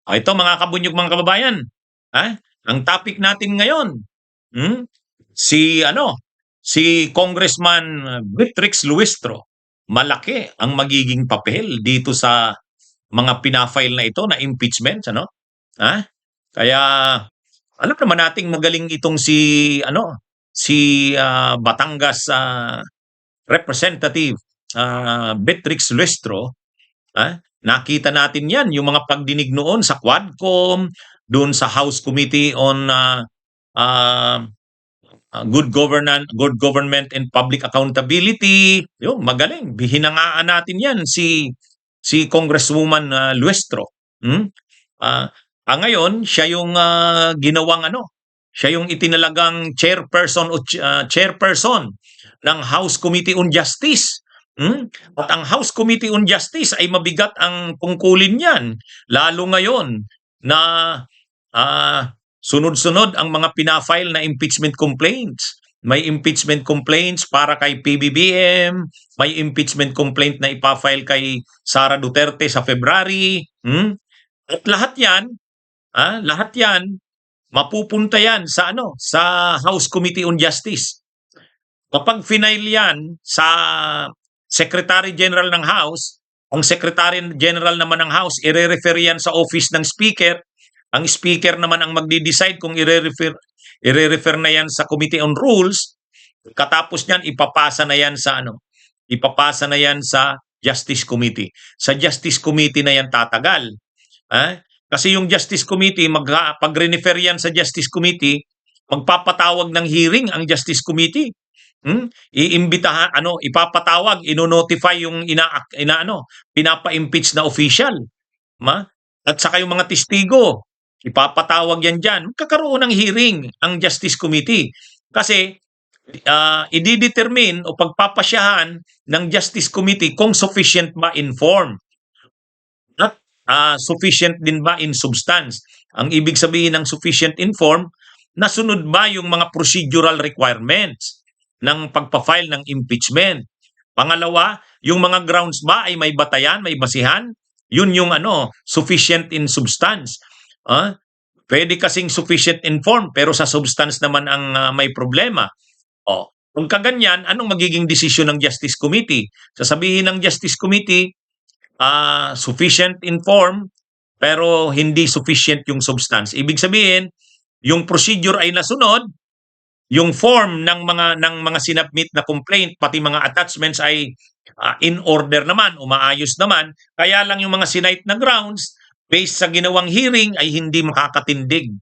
Ito mga kabunyog, mga kababayan, ang topic natin ngayon, si si Congressman Beatrix Luistro. Malaki ang magiging papel dito sa mga pina-file na ito na impeachment, ano? Ha? Kaya alam naman nating magaling itong si Batangas Representative Beatrix Luistro. Nakita natin yan, yung mga pagdinig noon sa Quadcom, doon sa House Committee on uh, Good Government and Public Accountability. Yung magaling, hinangaan natin yan si Congresswoman Luestro. Ngayon, siya yung ginawang siya yung itinalagang chairperson ng House Committee on Justice. At ang House Committee on Justice ay mabigat ang tungkulin niyan, lalo ngayon na sunod-sunod ang mga pina-file na impeachment complaints. May impeachment complaints para kay PBBM, may impeachment complaint na ipa-file kay Sara Duterte sa February. At lahat yan mapupunta yan sa House Committee on Justice. Kapag final yan sa Secretary General ng House, ang Secretary General naman ng House, ire-refer yan sa office ng Speaker. Ang Speaker naman ang magdi-decide kung ire-refer na yan sa Committee on Rules. Katapos niyan, ipapasa na yan sa Justice Committee. Sa Justice Committee na yan tatagal. Kasi yung Justice Committee, pag refer yan sa Justice Committee, magpapatawag ng hearing ang Justice Committee. Iimbitahan, ipapatawag, ino-notify yung pinapa-impeach na official. At saka yung mga testigo, ipapatawag yan dyan. Magkakaroon ng hearing ang Justice Committee. Kasi i-determine o pagpapasyahan ng Justice Committee kung sufficient ba in form at sufficient din ba in substance. Ang ibig sabihin ng sufficient in form, nasunod ba yung mga procedural requirements ng pagpa-file ng impeachment. Pangalawa, yung mga grounds ba ay may batayan, may basihan? Yun yung sufficient in substance. Pwede kasing sufficient in form pero sa substance naman ang may problema. Kung kaganyan, anong magiging desisyon ng Justice Committee? Sasabihin ng Justice Committee, sufficient in form pero hindi sufficient yung substance. Ibig sabihin, yung procedure ay nasunod, yung form ng mga sinubmit na complaint, pati mga attachments ay in order naman, umaayos naman. Kaya lang yung mga sinite na grounds based sa ginawang hearing ay hindi makakatindig.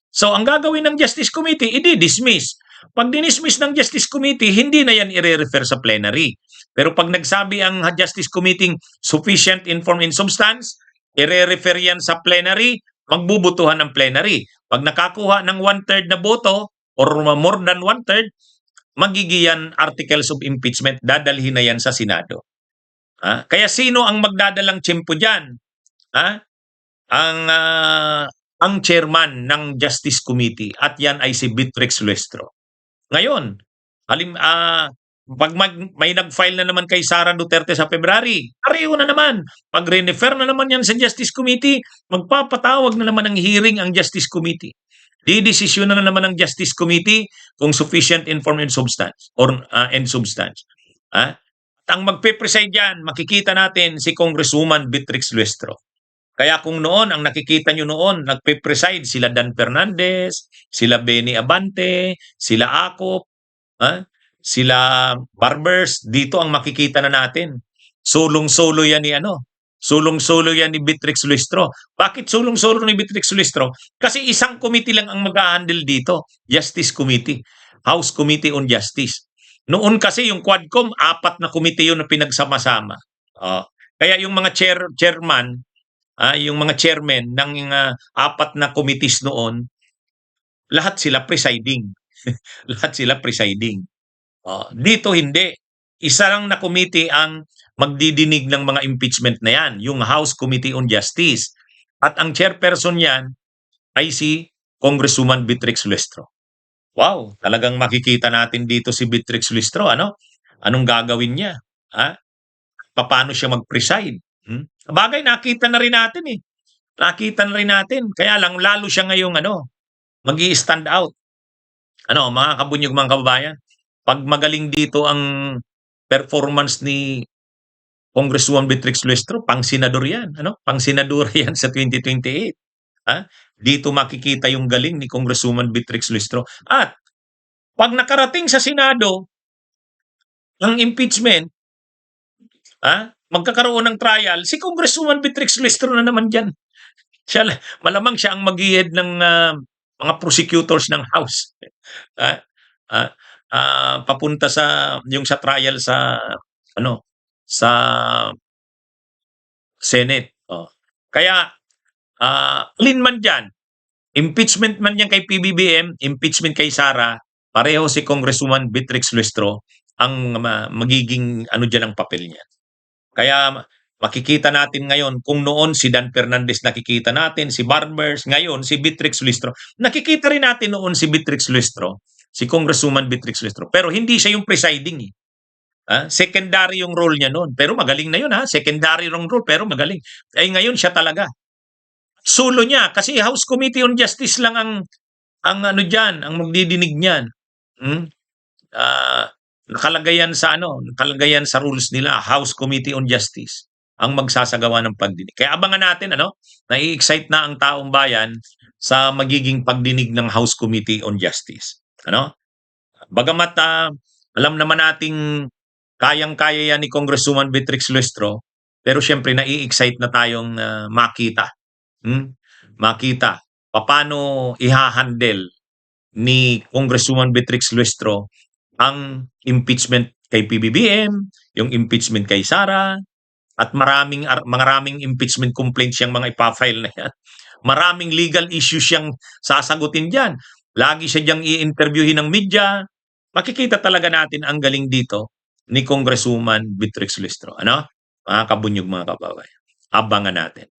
So ang gagawin ng Justice Committee, i-dismiss. Pag dinismiss ng Justice Committee, hindi na yan i-refer sa plenary. Pero pag nagsabi ang Justice Committee sufficient in form and substance, i-refer yan sa plenary, magbubutuhan ng plenary. Pag nakakuha ng 1/3 na boto, or more than 1/3, magigiyan articles of impeachment, dadalhin na yan sa Senado. Kaya sino ang magdadalang tiyempo dyan? Ang chairman ng Justice Committee, at yan ay si Beatrix Luestro. Ngayon, pag may nag-file na naman kay Sara Duterte sa February, pareho na naman. Pag refer na naman yan sa Justice Committee, magpapatawag na naman ng hearing ang Justice Committee. Didesisyon na naman ng Justice Committee kung sufficient in form and substance and substance. At ang magpe-preside diyan, makikita natin si Congresswoman Beatrix Luestro. Kaya kung noon, ang nakikita nyo noon, nagpe-preside sila Dan Fernandez, sila Benny Abante, sila Akop, sila Barbers, dito ang makikita na natin. Sulong-solo yan ni Beatrix Luistro. Bakit sulong-solo ni Beatrix Luistro? Kasi isang committee lang ang mag-handle dito, Justice Committee, House Committee on Justice. Noon kasi yung Quadcom, 4 na committee yun na pinagsama-sama. Kaya yung mga chairman, yung mga chairmen ng 4 na committees noon, lahat sila presiding. Lahat sila presiding. Dito hindi. Isa lang na committee ang magdidinig ng mga impeachment na yan, yung House Committee on Justice. At ang chairperson yan ay si Congresswoman Beatrix Luestro. Wow, talagang makikita natin dito si Beatrix Luestro, Anong gagawin niya? Paano siya mag-preside? Bagay, nakita na rin natin Nakita na rin natin. Kaya lang, lalo siya ngayong mag-i-stand out. Mga kabunyog, mga kababayan, pag magaling dito ang performance ni Congresswoman Beatrix Luestro, pang-senador yan. Pang-senador yan sa 2028. Dito makikita yung galing ni Congresswoman Beatrix Luestro. At pag nakarating sa Senado, ang impeachment, magkakaroon ng trial, si Congresswoman Beatrix Luestro na naman dyan. Malamang siya ang mag-i-head ng mga prosecutors ng House. Papunta sa trial sa Senate. Kaya alin man dyan, impeachment man yan kay PBBM, impeachment kay Sara, pareho si Congresswoman Beatrix Luestro ang magiging dyan ang papel niya. Kaya makikita natin ngayon kung noon si Dan Fernandez nakikita natin, si Barbers, ngayon si Beatrix Luestro. Nakikita rin natin noon si Beatrix Luestro, si Congresswoman Beatrix Luestro. Pero hindi siya yung presiding. Secondary yung role niya noon. Pero magaling na yun. Secondary yung role pero magaling. Ay ngayon siya talaga. Solo niya kasi House Committee on Justice lang ang diyan, ang magdidinig niyan. Nakalagay yan sa rules nila, House Committee on Justice ang magsasagawa ng pagdinig. Kaya abangan natin, nai-excite na ang taong bayan sa magiging pagdinig ng House Committee on Justice. Bagamat alam naman nating kayang-kaya yan ni Congresswoman Beatrix Luestro, pero syempre nai-excite na tayong makita. Makita paano ihahandle ni Congresswoman Beatrix Luestro ang impeachment kay PBBM, yung impeachment kay Sara, at maraming impeachment complaints siyang mga ipafile na yan. Maraming legal issues siyang sasagutin dyan. Lagi siya diyang i-interviewin ng media. Makikita talaga natin ang galing dito ni Congresswoman Beatrix Luestro. Mga kabunyog, mga kababayan. Abangan natin.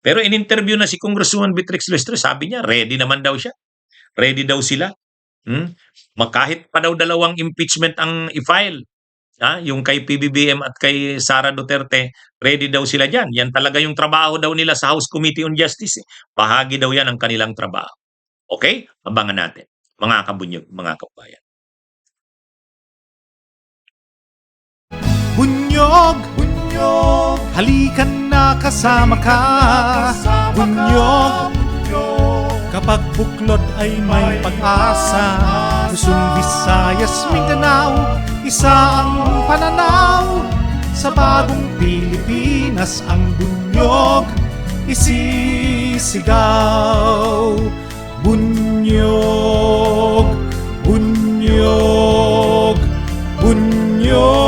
Pero in-interview na si Congresswoman Beatrix Luestro, sabi niya, ready naman daw siya. Ready daw sila. Kahit pa daw dalawang impeachment ang i-file, yung kay PBBM at kay Sara Duterte, ready daw sila dyan. Yan talaga yung trabaho daw nila sa House Committee on Justice. Bahagi daw yan ang kanilang trabaho. Okay? Abangan natin. Mga kabunyog, mga kabayan. Bunyog, bunyog, halikan na kasama ka. Bunyog, kapag buklod ay may pag-asa. Luzon, Visayas, Mindanao, isa ang pananaw. Sa bagong Pilipinas ang bunyog isisigaw. Bunyog, bunyog, bunyog.